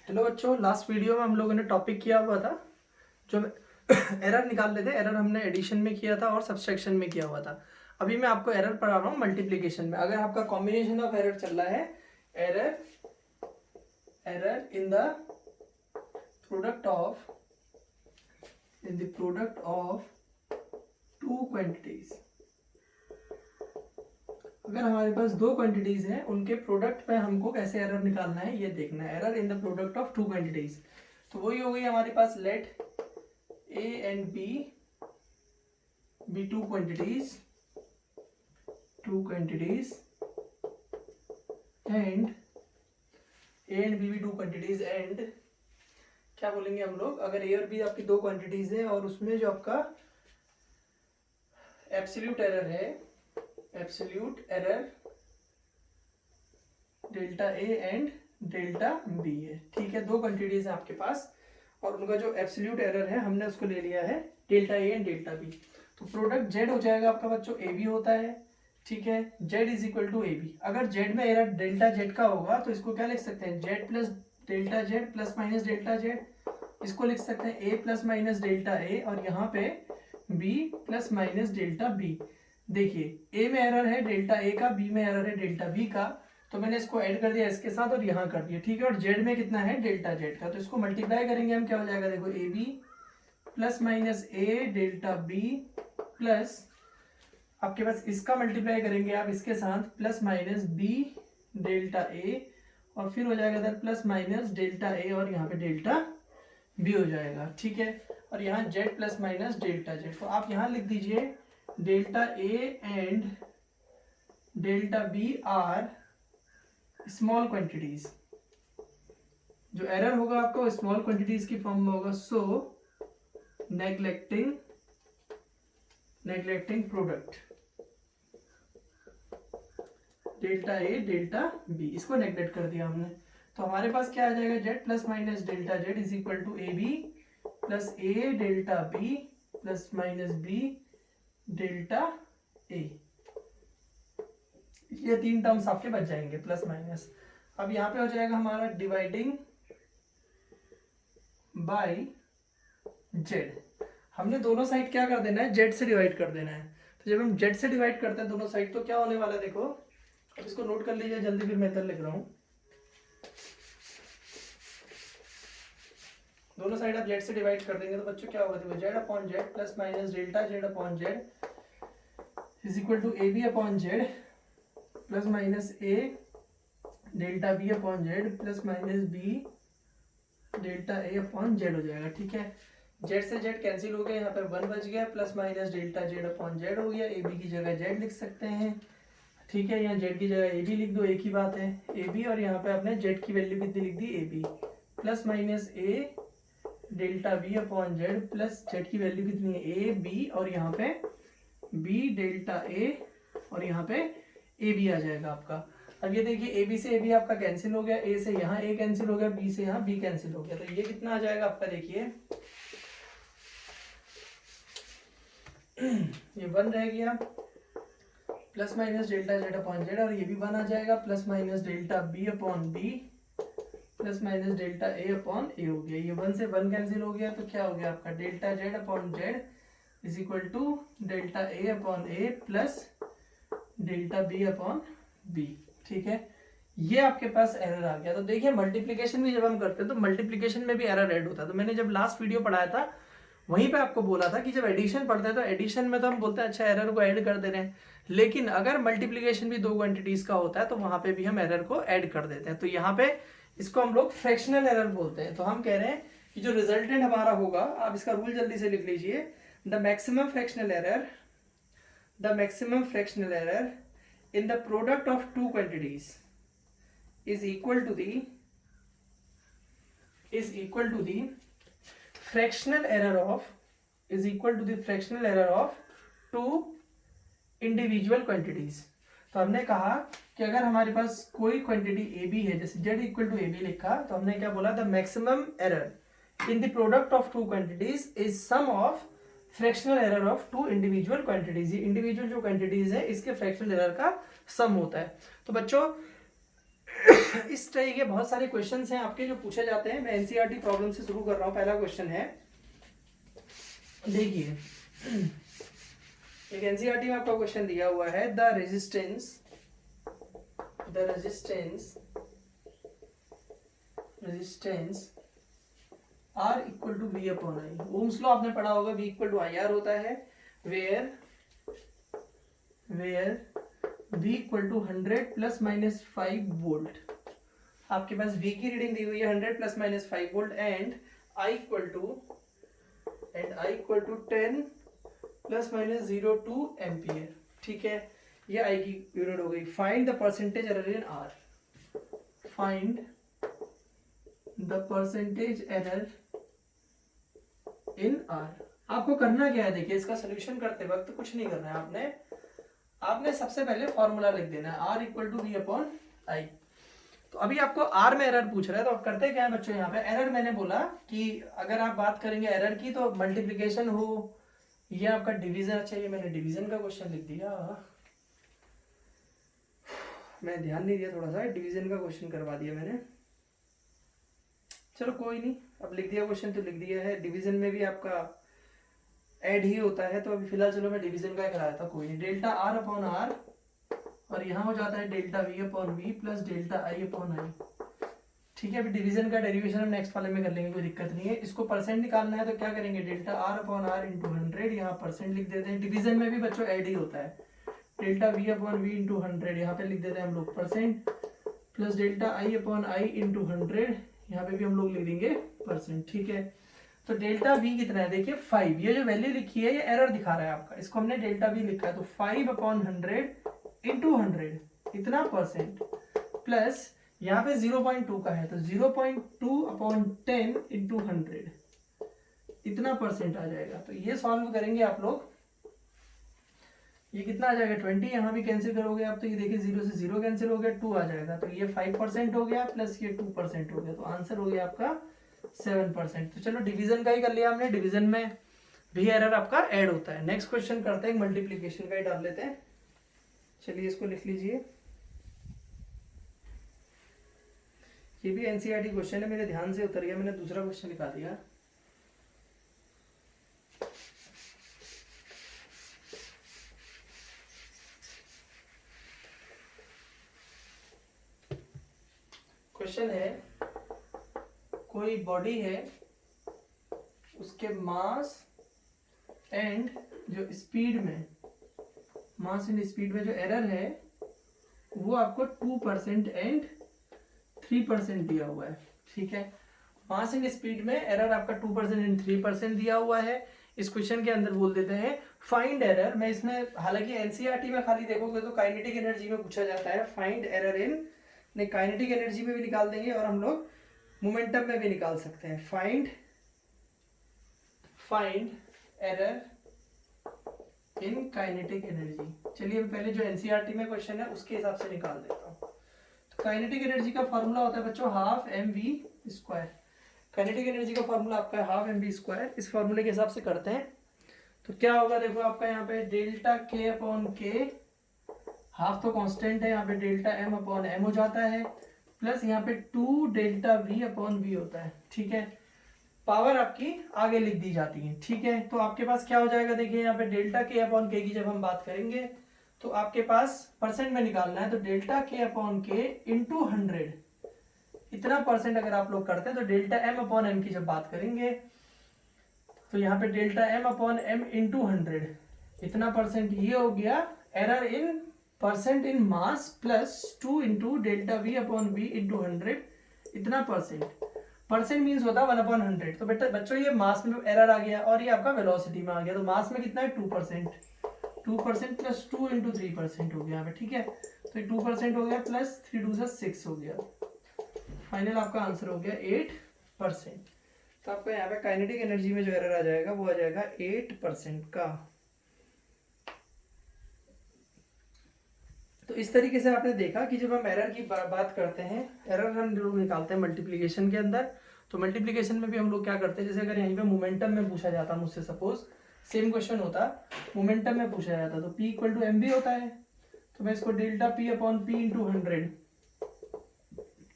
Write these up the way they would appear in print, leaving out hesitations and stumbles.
Hello बच्चों, last video में हम लोगों ने टॉपिक किया हुआ था जो एरर निकाल रहे थे। एरर हमने एडिशन में किया था और सब्सट्रैक्शन में किया हुआ था। अभी मैं आपको एरर पढ़ा रहा हूँ मल्टीप्लिकेशन में। अगर आपका कॉम्बिनेशन ऑफ एरर चल रहा है, error error in the product of two quantities, अगर हमारे पास दो क्वांटिटीज हैं उनके प्रोडक्ट में हमको कैसे एरर निकालना है ये देखना है। Error in the product of two quantities, तो वही हो गई हमारे पास late A and B be two quantities and A and B be two quantities and क्या बोलेंगे हम लोग, अगर A और B आपकी दो क्वांटिटीज है और उसमें जो आपका एब्सोल्यूट एरर है, absolute error delta A and delta B है। ठीक है, दो क्वांटिटीज है आपके पास और उनका जो एब्सोल्यूट एरर है हमने उसको ले लिया है delta A and delta B। तो प्रोडक्ट Z हो जाएगा आपका बच्चों AB होता है। ठीक है, Z is equal to AB। अगर Z में एरर डेल्टा Z का होगा तो इसको क्या लिख सकते हैं, Z plus delta Z plus minus delta Z। इसको लिख सकते हैं A plus minus delta A और यहाँ पे B plus minus delta B। देखिए A में एरर है डेल्टा A का, B में एरर है डेल्टा B का, तो मैंने इसको ऐड कर दिया इसके साथ और यहाँ कर दिया। ठीक है, और Z में कितना है डेल्टा Z का, तो इसको मल्टीप्लाई करेंगे हम, क्या हो जाएगा देखो AB plus minus A delta B plus आपके पास इसका मल्टीप्लाई करेंगे आप इसके साथ plus minus B delta A और फिर हो जाएगा इधर प्लस माइनस डेल्टा A और यहाँ पे डेल्टा B हो जाएगा। ठीक है, और यहाँ Z plus minus delta Z, तो आप यहाँ लिख दीजिए delta A and delta B are small quantities. जो एरर होगा आपका स्मॉल क्वांटिटीज की फॉर्म में होगा। So neglecting product delta A delta B, इसको नेग्लेक्ट कर दिया हमने। तो हमारे पास क्या आ जाएगा, Z plus minus delta Z is equal to AB plus A delta B plus minus B delta A। ये तीन टर्म्स आपके बच जाएंगे प्लस माइनस। अब यहाँ पे हो जाएगा हमारा डिवाइडिंग बाय Z। हमने दोनों साइड क्या कर देना है, Z से डिवाइड कर देना है। तो जब हम Z से डिवाइड करते हैं दोनों साइड तो क्या होने वाला है देखो, अब इसको नोट कर लीजिए जल्दी, फिर मैं इधर लिख रहा हूँ। दोनों साइड आप Z से डिवाइड कर देंगे तो बच्चों क्या होगा देखो, Z upon Z plus minus delta Z upon Z is equal to AB upon Z plus minus A delta B upon Z plus minus B delta A upon Z हो जाएगा। ठीक है, Z से Z कैंसिल हो गया, यहाँ पे 1 बच गया, plus minus delta Z upon Z हो गया। AB की जगह Z लिख सकते हैं। ठीक है, यहाँ Z की जगह AB लिख दो, एक ही बात है AB, और यहाँ पे आपने Z की वैल्यू कितनी लिख दी AB plus minus A delta B upon Z plus Z की वैल्यू कितनी है A B और यहाँ पे B डेल्टा A और यहाँ पे AB आ जाएगा आपका। अब ये देखिए AB से AB आपका कैंसिल हो गया, A से यहाँ A कैंसिल हो गया, B से यहाँ B कैंसिल हो गया, तो ये कितना आ जाएगा आपका देखिए ये 1 रह गया plus minus delta Z upon Z और ये भी 1 आ जाएगा plus minus delta B upon B plus minus delta A upon A हो गया। ये 1 से 1 कैंसिल हो गया तो क्या हो गया आपका delta Z upon Z is equal to delta A upon A plus delta B upon B। ठीक है, ये आपके पास एरर आ गया। तो देखिए मल्टीप्लिकेशन भी जब हम करते हैं तो मल्टीप्लिकेशन में भी एरर ऐड होता है। तो मैंने जब लास्ट वीडियो पढ़ाया था वहीं पे आपको बोला था कि जब एडिशन पढ़ते हैं तो एडिशन में तो हम बोलते हैं अच्छा एरर को ऐड कर दे रहे हैं, लेकिन अगर मल्टीप्लिकेशन भी दो क्वांटिटीज का होता है तो वहां पे भी हम एरर को ऐड कर देते हैं। तो यहाँ पे इसको हम लोग फ्रैक्शनल एरर बोलते हैं। तो हम कह रहे हैं कि जो रिजल्टेंट हमारा होगा, आप इसका रूल जल्दी से लिख लीजिए, the maximum fractional error in the product of two quantities is equal to the fractional error of two individual quantities। तो हमने कहा कि अगर हमारे पास कोई क्वांटिटी AB है, जैसे Z इक्वल टू AB लिखा, तो हमने क्या बोला, the maximum error in the product of two quantities is sum of fractional error of two individual quantities. ये इंडिविजुअल जो क्वांटिटीज है इसके फ्रैक्शनल एरर का सम होता है। तो बच्चों इस तरह के बहुत सारे क्वेश्चंस हैं आपके जो पूछे जाते हैं। मैं एनसीईआरटी प्रॉब्लम से शुरू कर रहा हूँ। पहला क्वेश्चन है, देखिए एक एनसीईआरटी में आपका क्वेश्चन दिया हुआ है, the resistance R equal to V upon I. Ohm's law आपने पढ़ा होगा, V इक्वल टू IR होता है, where V equal to 100 plus minus 5 volt. आपके पास V की रीडिंग दी हुई है 100 plus minus 5 volt and I equal to 10 plus minus 0.2 ampere. ठीक है, ये I की यूनिट हो गई। Find the percentage error in R। Find the percentage error in R। आपको करना क्या है, देखिए इसका सोल्यूशन करते वक्त कुछ नहीं करना है, आपने सबसे पहले फॉर्मूला लिख देना है, R equal to V upon I. तो अभी आपको R में एरर पूछ रहा है, तो आप करते क्या है बच्चों, यहाँ पे एरर मैंने बोला कि अगर आप बात करेंगे एरर की तो मल्टीप्लिकेशन हो ये आपका डिवीजन। अच्छा, ये मैंने डिवीजन का क्वेश्चन लिख दिया, मैं ध्यान नहीं दिया, थोड़ा सा डिवीजन का क्वेश्चन करवा दिया मैंने। चलो कोई नहीं, अब लिख दिया क्वेश्चन तो लिख दिया है। डिवीजन में भी आपका ऐड ही होता है, तो अभी फिलहाल चलो मैं डिवीजन का कराया था, कोई नहीं। डेल्टा R अपॉन R और यहाँ हो जाता है delta V upon V plus delta I upon I। ठीक है, अभी डिवीजन का डेरिवेशन हम नेक्स्ट वाले में कर लेंगे, कोई दिक्कत नहीं है। इसको परसेंट निकालना है तो क्या करेंगे, delta R upon R into 100, यहाँ परसेंट लिख देते हैं। डिवीजन में भी बच्चों ऐड ही होता है, delta V upon V into 100 यहाँ पे लिख देते हैं हम लोग percent, plus delta I upon I into 100 यहाँ पे भी हम लोग लिख देंगे परसेंट। ठीक है, तो डेल्टा V कितना है, देखिए 5। ये जो वैल्यू लिखी है ये एरर दिखा रहा है आपका, इसको हमने डेल्टा V लिखा है, तो 5 अपॉन 100 इंटू 100 इतना परसेंट, प्लस यहाँ पे 0.2 का है तो 0.2 अपॉन 10 इंटू 100 इतना परसेंट आ जाएगा। तो ये सॉल्व करेंगे आप लोग, ये कितना आ जाएगा 20, यहाँ भी कैंसिल करोगे आप तो ये देखिए 0 से 0 कैंसिल हो गया, 2 आ जाएगा, तो ये 5% हो गया प्लस ये 2% हो गया, तो आंसर हो गया आपका 7%। तो चलो डिवीजन का ही कर लिया हमने, डिवीजन में भी एरर आपका ऐड होता है। नेक्स्ट क्वेश्चन करते हैं, मल्टीप्लीकेशन का ही डाल लेते हैं। चलिए इसको लिख लीजिए, ये भी एनसीईआरटी क्वेश्चन है, मेरे ध्यान से उतर गया, मैंने दूसरा क्वेश्चन लिखा दिया। क्वेश्चन है, कोई बॉडी है, उसके मास एंड जो स्पीड में, मास एंड स्पीड में जो एरर है वो आपको 2% एंड 3% दिया हुआ है। ठीक है, मास एंड स्पीड में एरर आपका 2% एंड 3% दिया हुआ है। इस क्वेश्चन के अंदर बोल देते हैं फाइंड एरर। मैं इसमें, हालांकि एनसीईआरटी में खाली देखोगे तो काइनेटिक एनर्जी में पूछा जाता है, फाइंड एरर इन, नहीं काइनेटिक एनर्जी में भी निकाल देंगे और हम लोग मोमेंटम में भी निकाल सकते हैं। Find error in kinetic energy. चलिए पहले जो एनसीईआरटी में क्वेश्चन है उसके हिसाब से निकाल देता हूँ। तो काइनेटिक एनर्जी का फॉर्मूला होता है बच्चों हाफ mv²। काइनेटिक एनर्जी का फॉर्मूला आपका है हाफ mv²। इस फॉर्मूले के हिसाब से करते हैं तो क्या होगा, देखो आपका यहाँ पे डेल्टा k अपॉन के, हाफ तो कांस्टेंट है, यहाँ पे डेल्टा m अपॉन m हो जाता है, प्लस यहाँ पे 2 डेल्टा v अपॉन v होता है। ठीक है, पावर आपकी आगे लिख दी जाती है। ठीक है, तो आपके पास क्या हो जाएगा, देखिए यहाँ पे डेल्टा k अपॉन के की जब हम बात करेंगे तो आपके पास परसेंट में निकालना है, तो डेल्टा k अपॉन के इंटू 100 इतना परसेंट अगर आप लोग करते हैं, तो डेल्टा m अपॉन m की जब बात करेंगे तो यहाँ पे delta m upon m into 100 इतना परसेंट, ये हो गया error in percent in mass, plus 2 into delta v upon v into 100 इतना परसेंट। परसेंट मीन्स होता है 1/100। तो बेटा बच्चों ये मास में एरर आ गया और ये आपका वेलोसिटी में आ गया, तो मास में कितना है 2% प्लस 2 इंटू 3% हो गया यहाँ पे। ठीक है, तो 2% हो गया प्लस 3 2 6 हो गया, फाइनल आपका आंसर हो गया 8%। तो आपका यहाँ पे काइनेटिक एनर्जी में जो एरर आ जाएगा वो आ जाएगा 8% का। तो इस तरीके से आपने देखा कि जब हम एरर की बात करते हैं, एरर हम लोग निकालते हैं मल्टीप्लिकेशन के अंदर, तो मल्टीप्लिकेशन में भी हम लोग क्या करते हैं, जैसे अगर यहीं पे मोमेंटम में पूछा जाता मुझसे, सपोज सेम क्वेश्चन होता मोमेंटम में पूछा जाता, तो P इक्वल टू mv होता है, तो मैं इसको delta P upon P into 100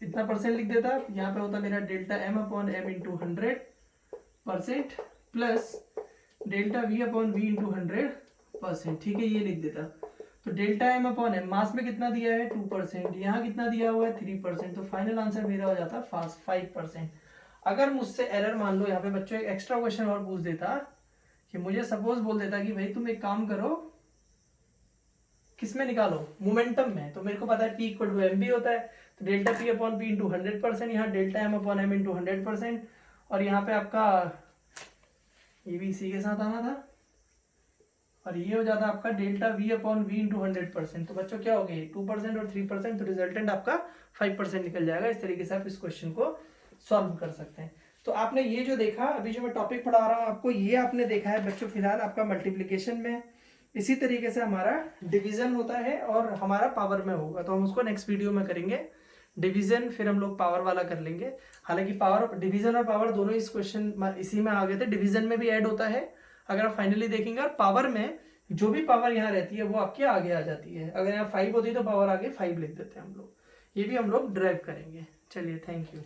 इतना परसेंट लिख देता, यहाँ पे होता मेरा delta M upon M into 100% plus delta V upon V into 100%, ठीक है, ये लिख देता। तो delta M upon M, mass में कितना दिया है 2%, यहाँ कितना दिया हुआ है 3%, तो फाइनल आंसर मेरा हो जाता 5%। अगर मुझसे एरर मान लो यहाँ पे बच्चों एक एक्स्ट्रा क्वेश्चन और पूछ देता कि मुझे सपोज बोल देता कि भाई तुम एक काम करो, किस में निकालो, मोमेंटम में, तो मेरे को पता है P equal to M V होता है, तो delta P upon P into 100%, यहाँ delta M upon M into 100%, और यहाँ पे आपका ये भी इसी के साथ आना था, और ये हो जाता आपका delta V upon V into 100%। तो बच्चों क्या हो गए 2% और 3%, तो रिजल्टेंट आपका 5% निकल जाएगा। इस तरीके से आप इस क्वेश्चन को सॉल्व कर सकते हैं। तो आपने ये जो देखा, अभी जो मैं टॉपिक पढ़ा रहा हूँ आपको, ये आपने देखा है बच्चों फिलहाल आपका मल्टीप्लीकेशन में। इसी तरीके से हमारा डिवीजन होता है और हमारा पावर में होगा, तो हम उसको नेक्स्ट वीडियो में करेंगे डिवीजन, फिर हम लोग पावर वाला कर लेंगे। हालांकि पावर, डिवीजन और पावर दोनों इस क्वेश्चन इसी में आ गए थे, डिवीजन में भी ऐड होता है अगर आप फाइनली देखेंगे, और पावर में जो भी पावर यहाँ रहती है वो आपके आगे आ जाती है। अगर यहाँ 5 होती है तो पावर आगे 5 लिख देते हैं हम लोग, ये भी हम लोग ड्राइव करेंगे। चलिए, थैंक यू।